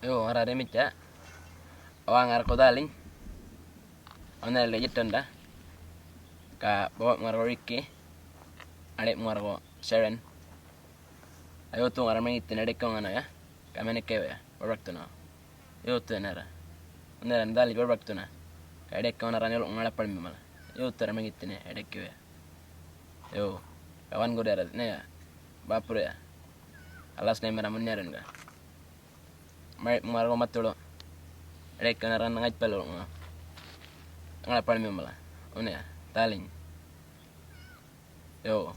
Yo arare micha awangar ko daling onel le jitanda ka bawa ngargo Ricky adek ngargo Sharon ayo tu ngar mengitin adek ko ngana ya kamene kewe ya barak yo tu nara onel dali barak tuna ka adek ko nara nyol ngala palmi mala yo tu nara mengitin adek kewe yo kawan go dara ne ya bapure ya alas ne mera munyaren ga margo matulo adek ko nara ngaj palo ngala palmi mala one ya daling yo